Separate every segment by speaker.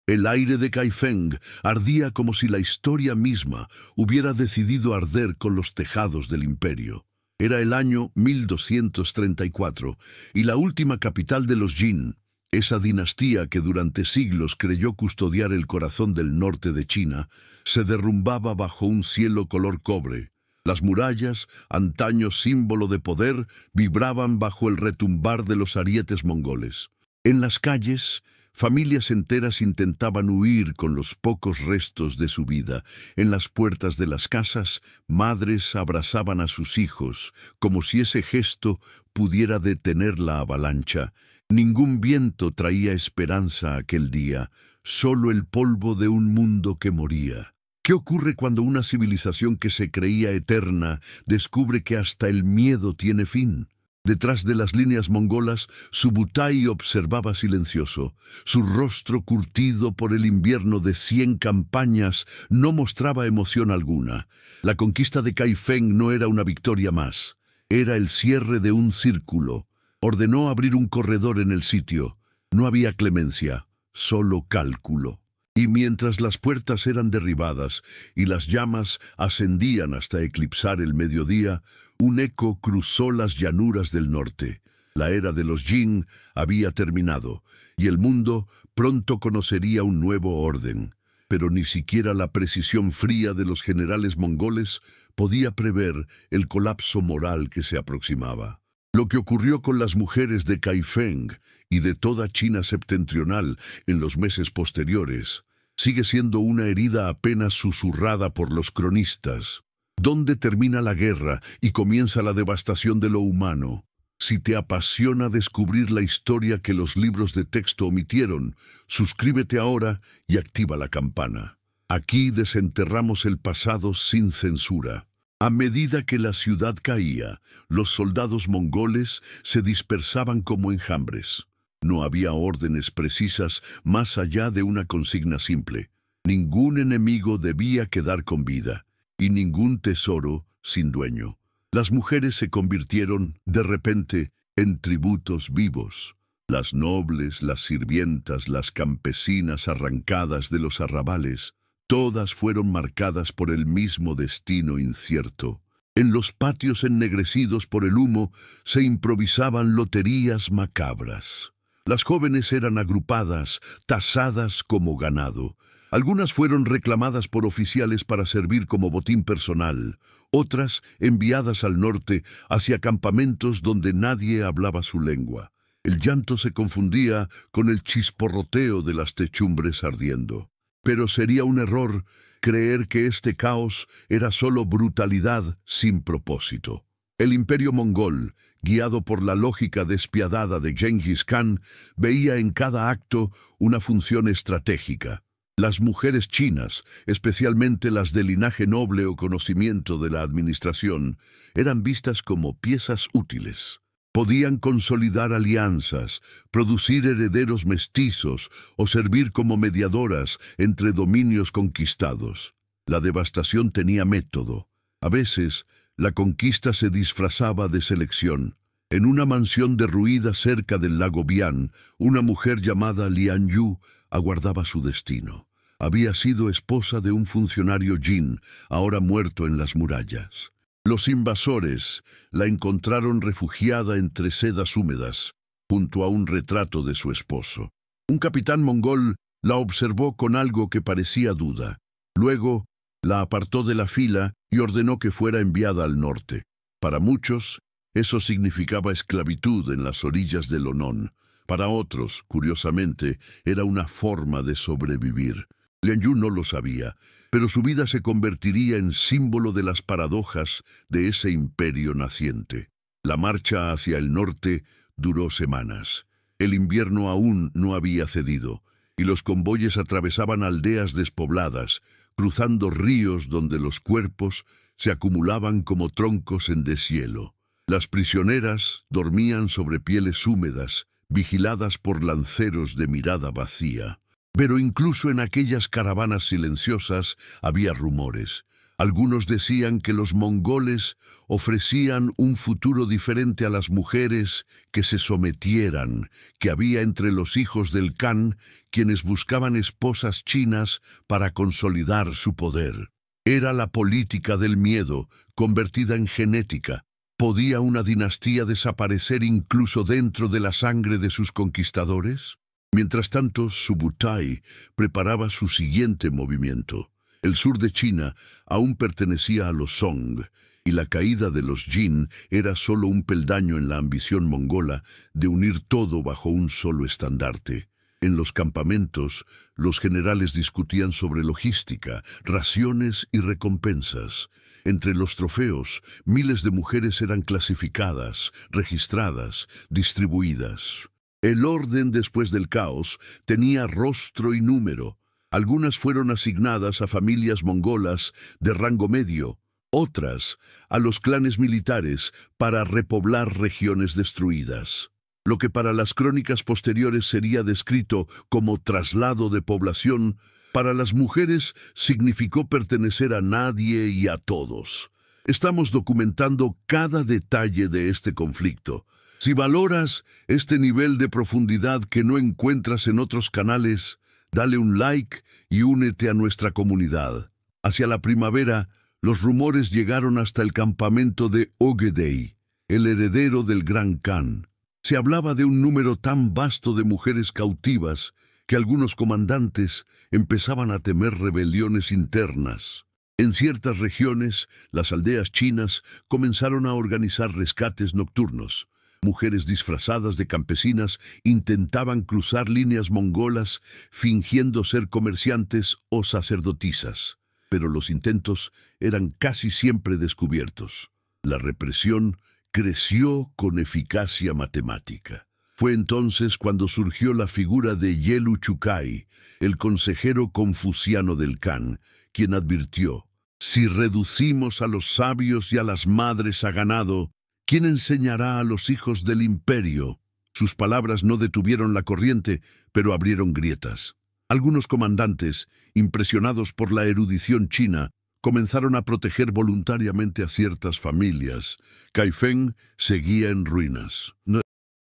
Speaker 1: El aire de Kaifeng ardía como si la historia misma hubiera decidido arder con los tejados del imperio. Era el año 1234 y la última capital de los Jin, esa dinastía que durante siglos creyó custodiar el corazón del norte de China, se derrumbaba bajo un cielo color cobre. Las murallas, antaño símbolo de poder, vibraban bajo el retumbar de los arietes mongoles. En las calles, familias enteras intentaban huir con los pocos restos de su vida. En las puertas de las casas, madres abrazaban a sus hijos, como si ese gesto pudiera detener la avalancha. Ningún viento traía esperanza aquel día, solo el polvo de un mundo que moría. ¿Qué ocurre cuando una civilización que se creía eterna descubre que hasta el miedo tiene fin? Detrás de las líneas mongolas, Subutai observaba silencioso. Su rostro curtido por el invierno de 100 campañas no mostraba emoción alguna. La conquista de Kaifeng no era una victoria más. Era el cierre de un círculo. Ordenó abrir un corredor en el sitio. No había clemencia, solo cálculo. Y mientras las puertas eran derribadas y las llamas ascendían hasta eclipsar el mediodía, un eco cruzó las llanuras del norte. La era de los Jin había terminado, y el mundo pronto conocería un nuevo orden. Pero ni siquiera la precisión fría de los generales mongoles podía prever el colapso moral que se aproximaba. Lo que ocurrió con las mujeres de Kaifeng y de toda China septentrional en los meses posteriores sigue siendo una herida apenas susurrada por los cronistas. ¿Dónde termina la guerra y comienza la devastación de lo humano? Si te apasiona descubrir la historia que los libros de texto omitieron, suscríbete ahora y activa la campana. Aquí desenterramos el pasado sin censura. A medida que la ciudad caía, los soldados mongoles se dispersaban como enjambres. No había órdenes precisas más allá de una consigna simple. Ningún enemigo debía quedar con vida, y ningún tesoro sin dueño. Las mujeres se convirtieron, de repente, en tributos vivos. Las nobles, las sirvientas, las campesinas arrancadas de los arrabales, todas fueron marcadas por el mismo destino incierto. En los patios ennegrecidos por el humo se improvisaban loterías macabras. Las jóvenes eran agrupadas, tasadas como ganado. Algunas fueron reclamadas por oficiales para servir como botín personal, otras enviadas al norte hacia campamentos donde nadie hablaba su lengua. El llanto se confundía con el chisporroteo de las techumbres ardiendo. Pero sería un error creer que este caos era solo brutalidad sin propósito. El imperio mongol, guiado por la lógica despiadada de Genghis Khan, veía en cada acto una función estratégica. Las mujeres chinas, especialmente las de linaje noble o conocimiento de la administración, eran vistas como piezas útiles. Podían consolidar alianzas, producir herederos mestizos o servir como mediadoras entre dominios conquistados. La devastación tenía método. A veces, la conquista se disfrazaba de selección. En una mansión derruida cerca del lago Bian, una mujer llamada Lian Yu aguardaba su destino. Había sido esposa de un funcionario Jin, ahora muerto en las murallas. Los invasores la encontraron refugiada entre sedas húmedas, junto a un retrato de su esposo. Un capitán mongol la observó con algo que parecía duda. Luego, la apartó de la fila y ordenó que fuera enviada al norte. Para muchos, eso significaba esclavitud en las orillas del Onón. Para otros, curiosamente, era una forma de sobrevivir. Lian Yu no lo sabía, pero su vida se convertiría en símbolo de las paradojas de ese imperio naciente. La marcha hacia el norte duró semanas. El invierno aún no había cedido, y los convoyes atravesaban aldeas despobladas, cruzando ríos donde los cuerpos se acumulaban como troncos en deshielo. Las prisioneras dormían sobre pieles húmedas, vigiladas por lanceros de mirada vacía. Pero incluso en aquellas caravanas silenciosas había rumores. Algunos decían que los mongoles ofrecían un futuro diferente a las mujeres que se sometieran, que había entre los hijos del Khan quienes buscaban esposas chinas para consolidar su poder. Era la política del miedo, convertida en genética. ¿Podía una dinastía desaparecer incluso dentro de la sangre de sus conquistadores? Mientras tanto, Subutai preparaba su siguiente movimiento. El sur de China aún pertenecía a los Song, y la caída de los Jin era solo un peldaño en la ambición mongola de unir todo bajo un solo estandarte. En los campamentos, los generales discutían sobre logística, raciones y recompensas. Entre los trofeos, miles de mujeres eran clasificadas, registradas, distribuidas. El orden después del caos tenía rostro y número. Algunas fueron asignadas a familias mongolas de rango medio, otras a los clanes militares para repoblar regiones destruidas. Lo que para las crónicas posteriores sería descrito como traslado de población, para las mujeres significó pertenecer a nadie y a todos. Estamos documentando cada detalle de este conflicto. Si valoras este nivel de profundidad que no encuentras en otros canales, dale un like y únete a nuestra comunidad. Hacia la primavera, los rumores llegaron hasta el campamento de Ogedei, el heredero del Gran Khan. Se hablaba de un número tan vasto de mujeres cautivas que algunos comandantes empezaban a temer rebeliones internas. En ciertas regiones, las aldeas chinas comenzaron a organizar rescates nocturnos. Mujeres disfrazadas de campesinas intentaban cruzar líneas mongolas fingiendo ser comerciantes o sacerdotisas, pero los intentos eran casi siempre descubiertos. La represión creció con eficacia matemática. Fue entonces cuando surgió la figura de Yelu Chukai, el consejero confuciano del Khan, quien advirtió: si reducimos a los sabios y a las madres a ganado, ¿quién enseñará a los hijos del imperio? Sus palabras no detuvieron la corriente, pero abrieron grietas. Algunos comandantes, impresionados por la erudición china, comenzaron a proteger voluntariamente a ciertas familias. Kaifeng seguía en ruinas.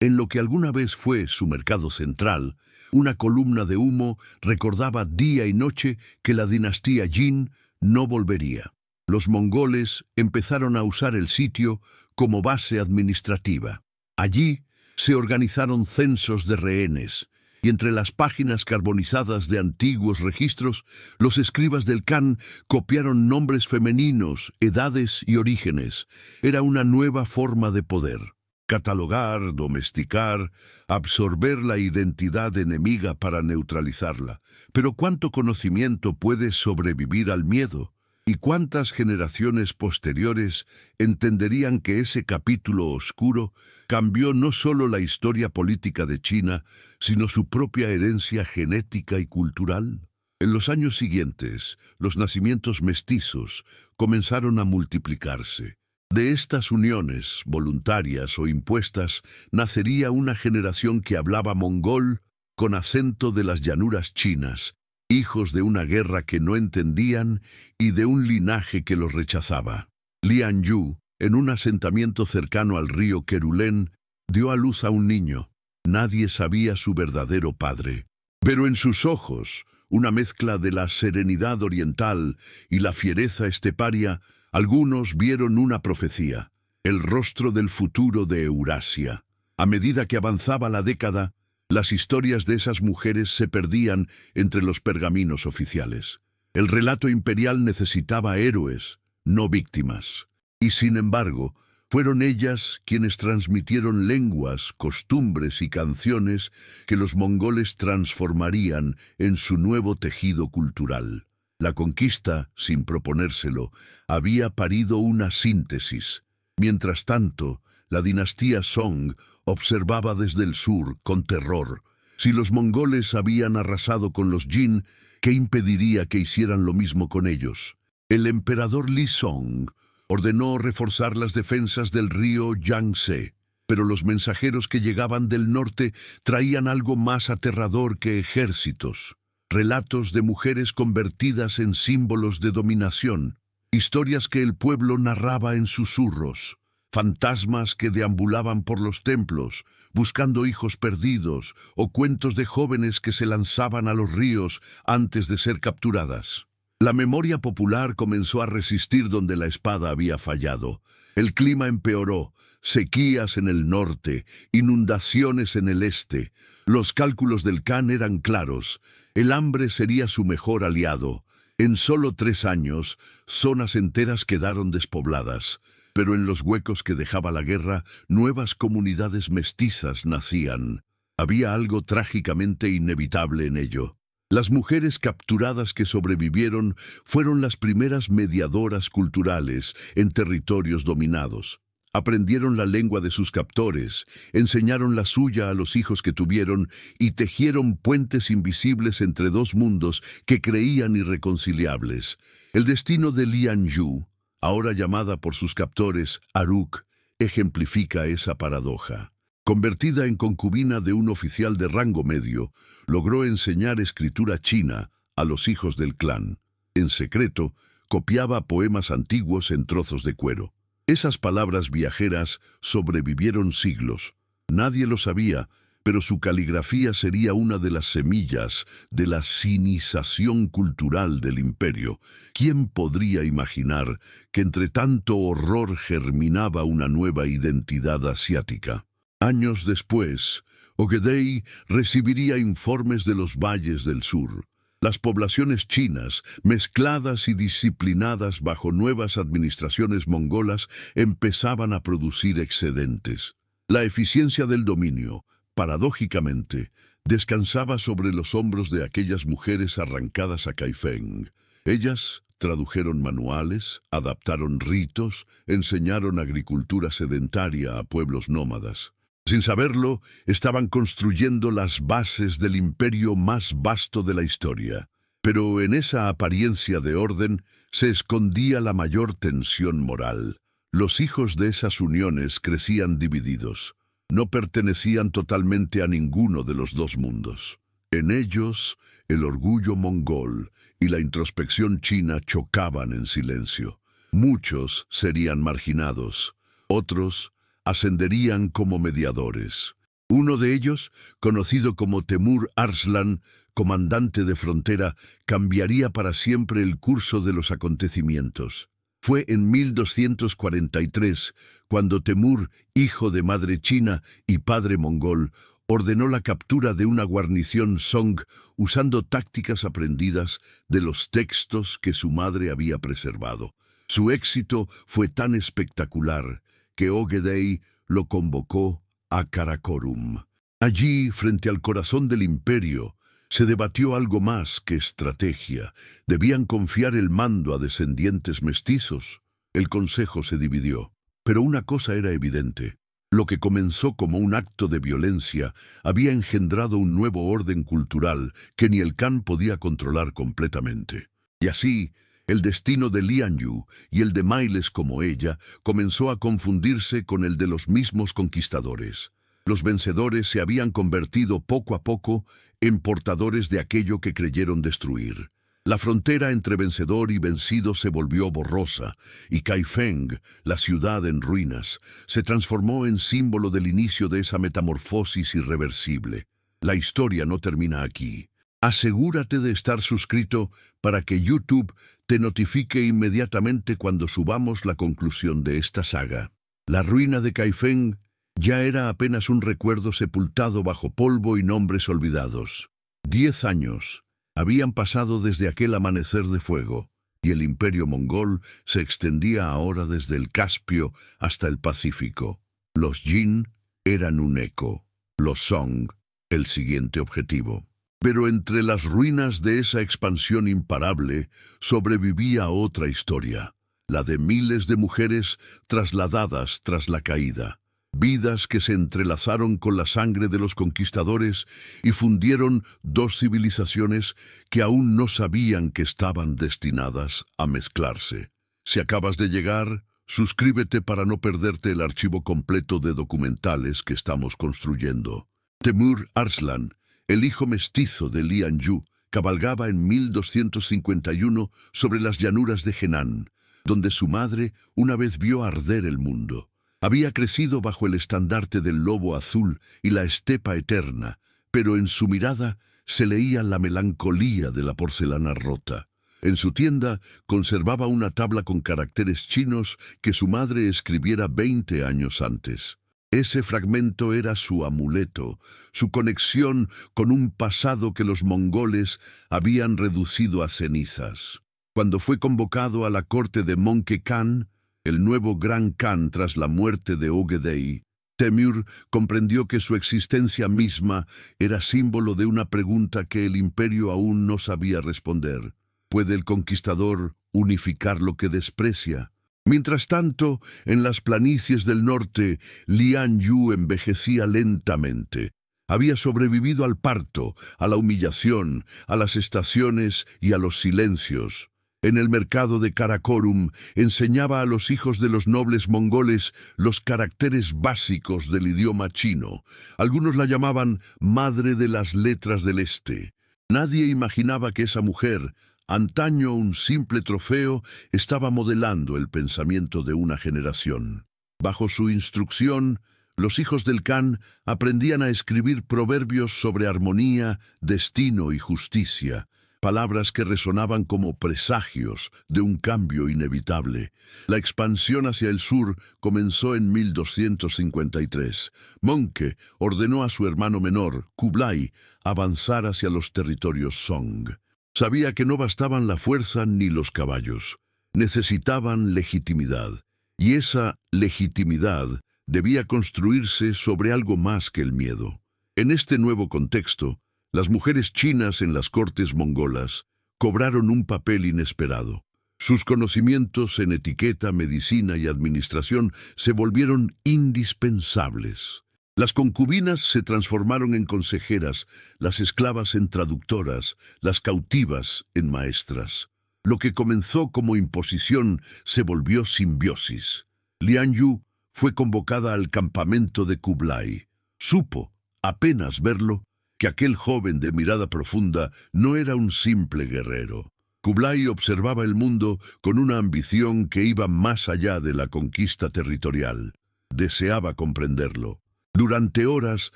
Speaker 1: En lo que alguna vez fue su mercado central, una columna de humo recordaba día y noche que la dinastía Jin no volvería. Los mongoles empezaron a usar el sitio como base administrativa. Allí se organizaron censos de rehenes, y entre las páginas carbonizadas de antiguos registros, los escribas del Khan copiaron nombres femeninos, edades y orígenes. Era una nueva forma de poder. Catalogar, domesticar, absorber la identidad enemiga para neutralizarla. Pero ¿cuánto conocimiento puede sobrevivir al miedo? ¿Y cuántas generaciones posteriores entenderían que ese capítulo oscuro cambió no solo la historia política de China, sino su propia herencia genética y cultural? En los años siguientes, los nacimientos mestizos comenzaron a multiplicarse. De estas uniones, voluntarias o impuestas, nacería una generación que hablaba mongol con acento de las llanuras chinas, hijos de una guerra que no entendían y de un linaje que los rechazaba. Lian Yu, en un asentamiento cercano al río Kerulén, dio a luz a un niño. Nadie sabía su verdadero padre. Pero en sus ojos, una mezcla de la serenidad oriental y la fiereza esteparia, algunos vieron una profecía, el rostro del futuro de Eurasia. A medida que avanzaba la década, las historias de esas mujeres se perdían entre los pergaminos oficiales. El relato imperial necesitaba héroes, no víctimas. Y sin embargo, fueron ellas quienes transmitieron lenguas, costumbres y canciones que los mongoles transformarían en su nuevo tejido cultural. La conquista, sin proponérselo, había parido una síntesis. Mientras tanto, la dinastía Song observaba desde el sur con terror. Si los mongoles habían arrasado con los Jin, ¿qué impediría que hicieran lo mismo con ellos? El emperador Li Song ordenó reforzar las defensas del río Yangtze, pero los mensajeros que llegaban del norte traían algo más aterrador que ejércitos. Relatos de mujeres convertidas en símbolos de dominación. historias que el pueblo narraba en susurros, fantasmas que deambulaban por los templos, buscando hijos perdidos, o cuentos de jóvenes que se lanzaban a los ríos antes de ser capturadas. La memoria popular comenzó a resistir donde la espada había fallado. El clima empeoró, sequías en el norte, inundaciones en el este. Los cálculos del Khan eran claros. El hambre sería su mejor aliado. En solo 3 años, zonas enteras quedaron despobladas. Pero en los huecos que dejaba la guerra, nuevas comunidades mestizas nacían. Había algo trágicamente inevitable en ello. Las mujeres capturadas que sobrevivieron fueron las primeras mediadoras culturales en territorios dominados. Aprendieron la lengua de sus captores, enseñaron la suya a los hijos que tuvieron y tejieron puentes invisibles entre 2 mundos que creían irreconciliables. El destino de Lianyu, ahora llamada por sus captores Aruk, ejemplifica esa paradoja. Convertida en concubina de un oficial de rango medio, logró enseñar escritura china a los hijos del clan. En secreto, copiaba poemas antiguos en trozos de cuero. Esas palabras viajeras sobrevivieron siglos. Nadie lo sabía, pero su caligrafía sería una de las semillas de la sinización cultural del imperio. ¿Quién podría imaginar que entre tanto horror germinaba una nueva identidad asiática? Años después, Ogedei recibiría informes de los valles del sur. Las poblaciones chinas, mezcladas y disciplinadas bajo nuevas administraciones mongolas, empezaban a producir excedentes. La eficiencia del dominio, paradójicamente, descansaba sobre los hombros de aquellas mujeres arrancadas a Kaifeng. Ellas tradujeron manuales, adaptaron ritos, enseñaron agricultura sedentaria a pueblos nómadas. Sin saberlo, estaban construyendo las bases del imperio más vasto de la historia. Pero en esa apariencia de orden se escondía la mayor tensión moral. Los hijos de esas uniones crecían divididos. No pertenecían totalmente a ninguno de los 2 mundos. En ellos, el orgullo mongol y la introspección china chocaban en silencio. Muchos serían marginados, otros ascenderían como mediadores. Uno de ellos, conocido como Temur Arslan, comandante de frontera, cambiaría para siempre el curso de los acontecimientos. Fue en 1243 cuando Temur, hijo de madre china y padre mongol, ordenó la captura de una guarnición Song usando tácticas aprendidas de los textos que su madre había preservado. Su éxito fue tan espectacular que Ogedei lo convocó a Karakorum. Allí, frente al corazón del imperio, se debatió algo más que estrategia. ¿Debían confiar el mando a descendientes mestizos? El consejo se dividió. Pero una cosa era evidente. Lo que comenzó como un acto de violencia había engendrado un nuevo orden cultural que ni el Khan podía controlar completamente. Y así, el destino de Lianyu y el de miles como ella comenzó a confundirse con el de los mismos conquistadores. Los vencedores se habían convertido poco a poco en portadores de aquello que creyeron destruir. La frontera entre vencedor y vencido se volvió borrosa, y Kaifeng, la ciudad en ruinas, se transformó en símbolo del inicio de esa metamorfosis irreversible. La historia no termina aquí. Asegúrate de estar suscrito para que YouTube te notifique inmediatamente cuando subamos la conclusión de esta saga. La ruina de Kaifeng ya era apenas un recuerdo sepultado bajo polvo y nombres olvidados. 10 años habían pasado desde aquel amanecer de fuego, y el imperio mongol se extendía ahora desde el Caspio hasta el Pacífico. Los Jin eran un eco, los Song el siguiente objetivo. Pero entre las ruinas de esa expansión imparable sobrevivía otra historia, la de miles de mujeres trasladadas tras la caída. Vidas que se entrelazaron con la sangre de los conquistadores y fundieron 2 civilizaciones que aún no sabían que estaban destinadas a mezclarse. Si acabas de llegar, suscríbete para no perderte el archivo completo de documentales que estamos construyendo. Temur Arslan, el hijo mestizo de Lianyu, cabalgaba en 1251 sobre las llanuras de Henan. donde su madre una vez vio arder el mundo. Había crecido bajo el estandarte del lobo azul y la estepa eterna, pero en su mirada se leía la melancolía de la porcelana rota. En su tienda conservaba una tabla con caracteres chinos que su madre escribiera 20 años antes. Ese fragmento era su amuleto, su conexión con un pasado que los mongoles habían reducido a cenizas. Cuando fue convocado a la corte de Möngke Khan, el nuevo gran Khan tras la muerte de Ögedei, Temür comprendió que su existencia misma era símbolo de una pregunta que el imperio aún no sabía responder. ¿Puede el conquistador unificar lo que desprecia? Mientras tanto, en las planicies del norte, Lian Yu envejecía lentamente. Había sobrevivido al parto, a la humillación, a las estaciones y a los silencios. En el mercado de Karakorum enseñaba a los hijos de los nobles mongoles los caracteres básicos del idioma chino. Algunos la llamaban Madre de las Letras del Este. Nadie imaginaba que esa mujer, antaño un simple trofeo, estaba modelando el pensamiento de una generación. Bajo su instrucción, los hijos del Khan aprendían a escribir proverbios sobre armonía, destino y justicia, palabras que resonaban como presagios de un cambio inevitable. La expansión hacia el sur comenzó en 1253. Möngke ordenó a su hermano menor, Kublai, avanzar hacia los territorios Song. Sabía que no bastaban la fuerza ni los caballos. Necesitaban legitimidad. Y esa legitimidad debía construirse sobre algo más que el miedo. En este nuevo contexto, las mujeres chinas en las cortes mongolas cobraron un papel inesperado. Sus conocimientos en etiqueta, medicina y administración se volvieron indispensables. Las concubinas se transformaron en consejeras, las esclavas en traductoras, las cautivas en maestras. Lo que comenzó como imposición se volvió simbiosis. Lian Yu fue convocada al campamento de Kublai. Supo, apenas verlo, que aquel joven de mirada profunda no era un simple guerrero. Kublai observaba el mundo con una ambición que iba más allá de la conquista territorial. Deseaba comprenderlo. Durante horas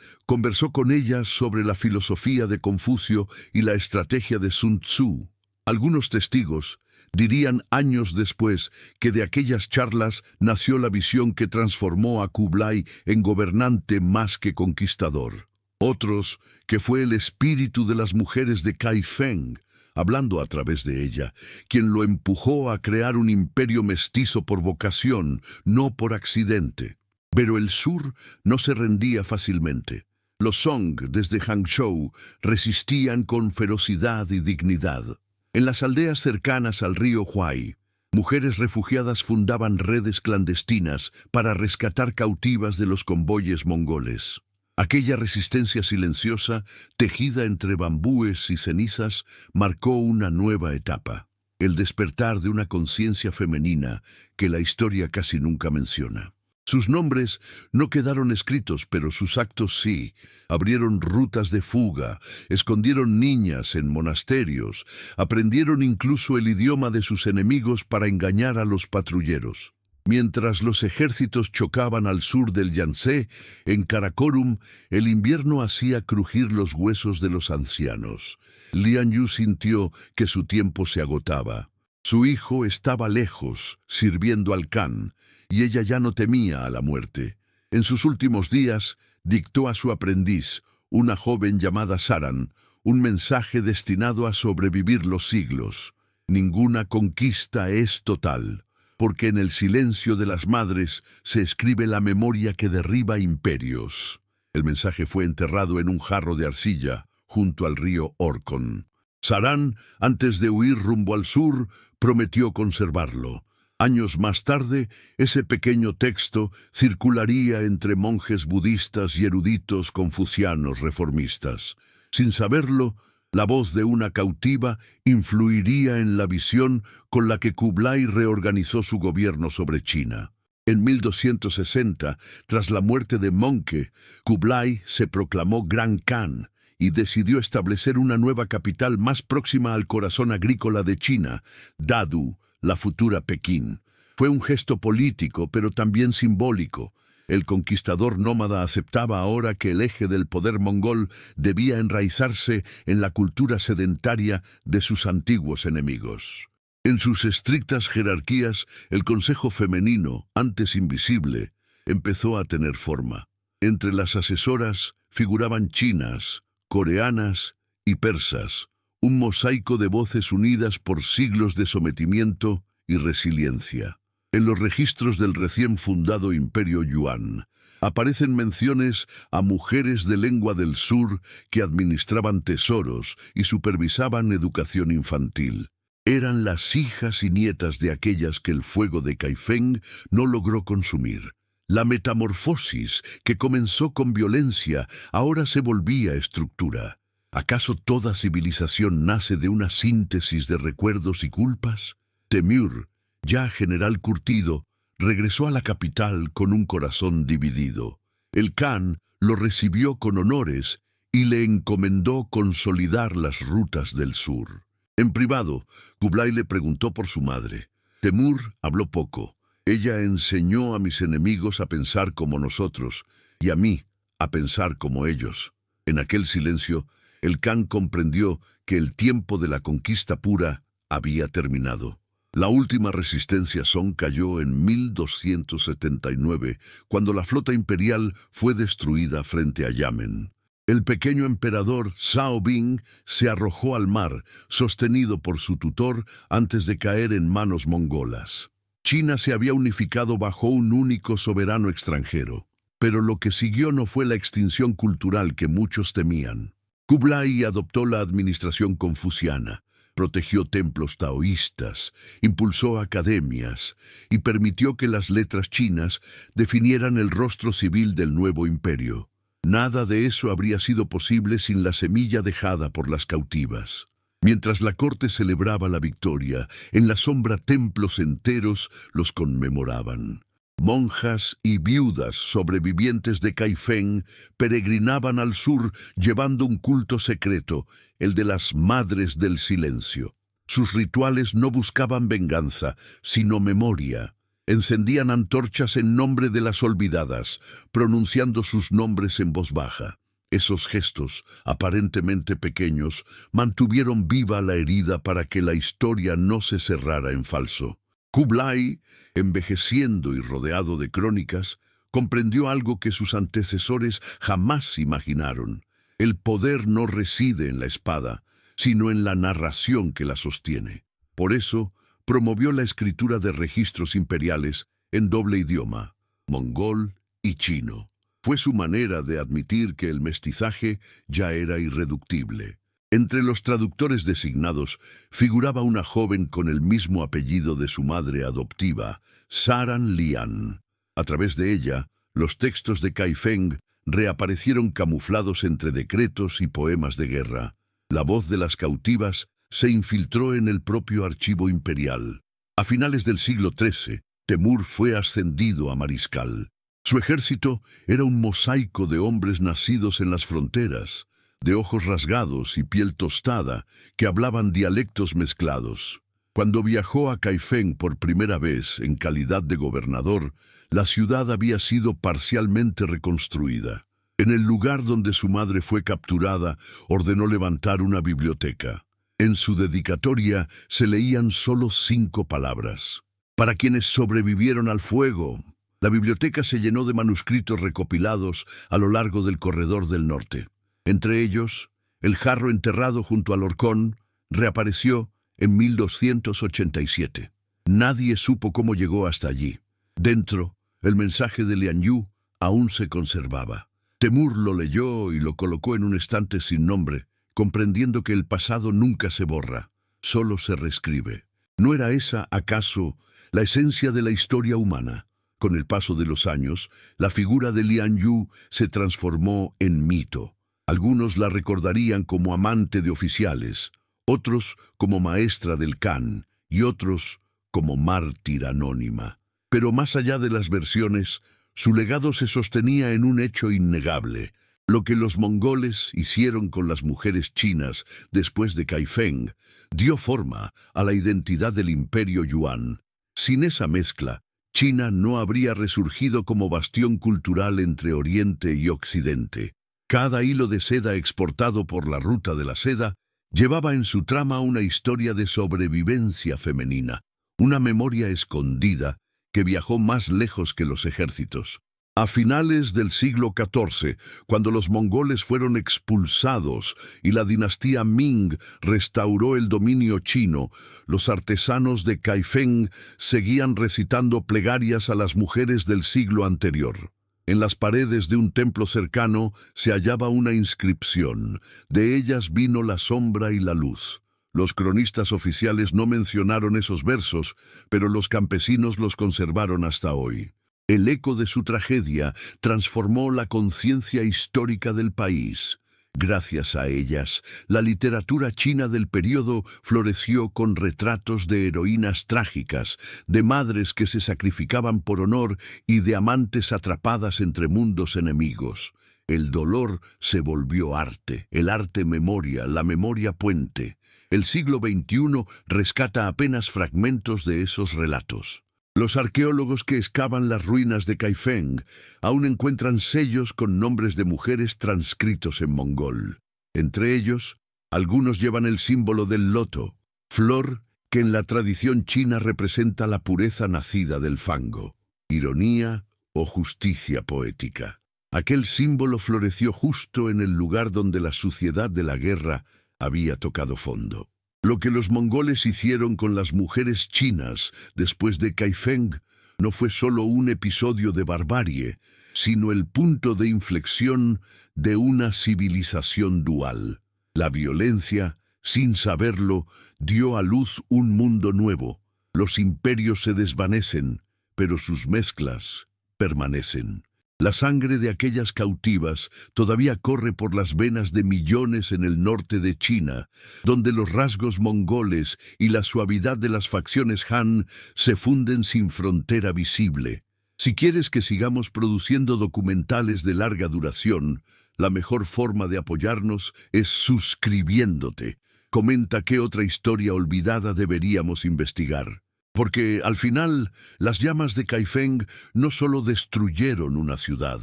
Speaker 1: conversó con ella sobre la filosofía de Confucio y la estrategia de Sun Tzu. Algunos testigos dirían años después que de aquellas charlas nació la visión que transformó a Kublai en gobernante más que conquistador. Otros, que fue el espíritu de las mujeres de Kai Feng, hablando a través de ella, quien lo empujó a crear un imperio mestizo por vocación, no por accidente. Pero el sur no se rendía fácilmente. Los Song, desde Hangzhou, resistían con ferocidad y dignidad. En las aldeas cercanas al río Huai, mujeres refugiadas fundaban redes clandestinas para rescatar cautivas de los convoyes mongoles. Aquella resistencia silenciosa, tejida entre bambúes y cenizas, marcó una nueva etapa, el despertar de una conciencia femenina que la historia casi nunca menciona. Sus nombres no quedaron escritos, pero sus actos sí. Abrieron rutas de fuga, escondieron niñas en monasterios, aprendieron incluso el idioma de sus enemigos para engañar a los patrulleros. Mientras los ejércitos chocaban al sur del Yangtze, en Karakorum, el invierno hacía crujir los huesos de los ancianos. Lian Yu sintió que su tiempo se agotaba. Su hijo estaba lejos, sirviendo al Khan, y ella ya no temía a la muerte. En sus últimos días, dictó a su aprendiz, una joven llamada Saran, un mensaje destinado a sobrevivir los siglos. Ninguna conquista es total, porque en el silencio de las madres se escribe la memoria que derriba imperios. El mensaje fue enterrado en un jarro de arcilla, junto al río Orkhon. Saran, antes de huir rumbo al sur, prometió conservarlo. Años más tarde, ese pequeño texto circularía entre monjes budistas y eruditos confucianos reformistas. Sin saberlo, la voz de una cautiva influiría en la visión con la que Kublai reorganizó su gobierno sobre China. En 1260, tras la muerte de Möngke, Kublai se proclamó Gran Khan y decidió establecer una nueva capital más próxima al corazón agrícola de China, Dadu, la futura Pekín. Fue un gesto político, pero también simbólico. El conquistador nómada aceptaba ahora que el eje del poder mongol debía enraizarse en la cultura sedentaria de sus antiguos enemigos. En sus estrictas jerarquías, el consejo femenino, antes invisible, empezó a tener forma. Entre las asesoras figuraban chinas, coreanas y persas, un mosaico de voces unidas por siglos de sometimiento y resiliencia. En los registros del recién fundado Imperio Yuan aparecen menciones a mujeres de lengua del sur que administraban tesoros y supervisaban educación infantil. Eran las hijas y nietas de aquellas que el fuego de Kaifeng no logró consumir. La metamorfosis, que comenzó con violencia, ahora se volvía estructura. ¿Acaso toda civilización nace de una síntesis de recuerdos y culpas? Temür, ya general curtido, regresó a la capital con un corazón dividido. El Khan lo recibió con honores y le encomendó consolidar las rutas del sur. En privado, Kublai le preguntó por su madre. Temür habló poco. Ella enseñó a mis enemigos a pensar como nosotros y a mí a pensar como ellos. En aquel silencio, el Khan comprendió que el tiempo de la conquista pura había terminado. La última resistencia Song cayó en 1279, cuando la flota imperial fue destruida frente a Yamen. El pequeño emperador Zhao Bing se arrojó al mar, sostenido por su tutor, antes de caer en manos mongolas. China se había unificado bajo un único soberano extranjero, pero lo que siguió no fue la extinción cultural que muchos temían. Kublai adoptó la administración confuciana, protegió templos taoístas, impulsó academias y permitió que las letras chinas definieran el rostro civil del nuevo imperio. Nada de eso habría sido posible sin la semilla dejada por las cautivas. Mientras la corte celebraba la victoria, en la sombra templos enteros los conmemoraban. Monjas y viudas sobrevivientes de Kaifeng peregrinaban al sur llevando un culto secreto, el de las Madres del Silencio. Sus rituales no buscaban venganza, sino memoria. Encendían antorchas en nombre de las olvidadas, pronunciando sus nombres en voz baja. Esos gestos, aparentemente pequeños, mantuvieron viva la herida para que la historia no se cerrara en falso. Kublai, envejeciendo y rodeado de crónicas, comprendió algo que sus antecesores jamás imaginaron. El poder no reside en la espada, sino en la narración que la sostiene. Por eso, promovió la escritura de registros imperiales en doble idioma, mongol y chino. Fue su manera de admitir que el mestizaje ya era irreductible. Entre los traductores designados figuraba una joven con el mismo apellido de su madre adoptiva, Saran Lian. A través de ella, los textos de Kaifeng reaparecieron camuflados entre decretos y poemas de guerra. La voz de las cautivas se infiltró en el propio archivo imperial. A finales del siglo XIII, Temür fue ascendido a mariscal. Su ejército era un mosaico de hombres nacidos en las fronteras, de ojos rasgados y piel tostada, que hablaban dialectos mezclados. Cuando viajó a Kaifeng por primera vez en calidad de gobernador, la ciudad había sido parcialmente reconstruida. En el lugar donde su madre fue capturada, ordenó levantar una biblioteca. En su dedicatoria se leían solo 5 palabras. Para quienes sobrevivieron al fuego. La biblioteca se llenó de manuscritos recopilados a lo largo del corredor del norte. Entre ellos, el jarro enterrado junto al horcón reapareció en 1287. Nadie supo cómo llegó hasta allí. Dentro, el mensaje de Lian Yu aún se conservaba. Temür lo leyó y lo colocó en un estante sin nombre, comprendiendo que el pasado nunca se borra, solo se reescribe. ¿No era esa, acaso, la esencia de la historia humana? Con el paso de los años, la figura de Lian Yu se transformó en mito. Algunos la recordarían como amante de oficiales, otros como maestra del Khan y otros como mártir anónima. Pero más allá de las versiones, su legado se sostenía en un hecho innegable. Lo que los mongoles hicieron con las mujeres chinas después de Kaifeng dio forma a la identidad del Imperio Yuan. Sin esa mezcla, China no habría resurgido como bastión cultural entre Oriente y Occidente. Cada hilo de seda exportado por la ruta de la seda llevaba en su trama una historia de sobrevivencia femenina, una memoria escondida que viajó más lejos que los ejércitos. A finales del siglo XIV, cuando los mongoles fueron expulsados y la dinastía Ming restauró el dominio chino, los artesanos de Kaifeng seguían recitando plegarias a las mujeres del siglo anterior. En las paredes de un templo cercano se hallaba una inscripción. De ellas vino la sombra y la luz. Los cronistas oficiales no mencionaron esos versos, pero los campesinos los conservaron hasta hoy. El eco de su tragedia transformó la conciencia histórica del país. Gracias a ellas, la literatura china del período floreció con retratos de heroínas trágicas, de madres que se sacrificaban por honor y de amantes atrapadas entre mundos enemigos. El dolor se volvió arte, el arte memoria, la memoria puente. El siglo XXI rescata apenas fragmentos de esos relatos. Los arqueólogos que excavan las ruinas de Kaifeng aún encuentran sellos con nombres de mujeres transcritos en mongol. Entre ellos, algunos llevan el símbolo del loto, flor que en la tradición china representa la pureza nacida del fango, ironía o justicia poética. Aquel símbolo floreció justo en el lugar donde la suciedad de la guerra había tocado fondo. Lo que los mongoles hicieron con las mujeres chinas después de Kaifeng no fue solo un episodio de barbarie, sino el punto de inflexión de una civilización dual. La violencia, sin saberlo, dio a luz un mundo nuevo. Los imperios se desvanecen, pero sus mezclas permanecen. La sangre de aquellas cautivas todavía corre por las venas de millones en el norte de China, donde los rasgos mongoles y la suavidad de las facciones Han se funden sin frontera visible. Si quieres que sigamos produciendo documentales de larga duración, la mejor forma de apoyarnos es suscribiéndote. Comenta qué otra historia olvidada deberíamos investigar. Porque, al final, las llamas de Kaifeng no solo destruyeron una ciudad,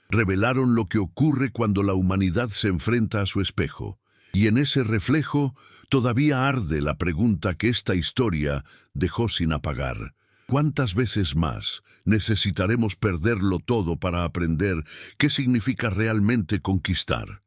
Speaker 1: revelaron lo que ocurre cuando la humanidad se enfrenta a su espejo. Y en ese reflejo todavía arde la pregunta que esta historia dejó sin apagar. ¿Cuántas veces más necesitaremos perderlo todo para aprender qué significa realmente conquistar?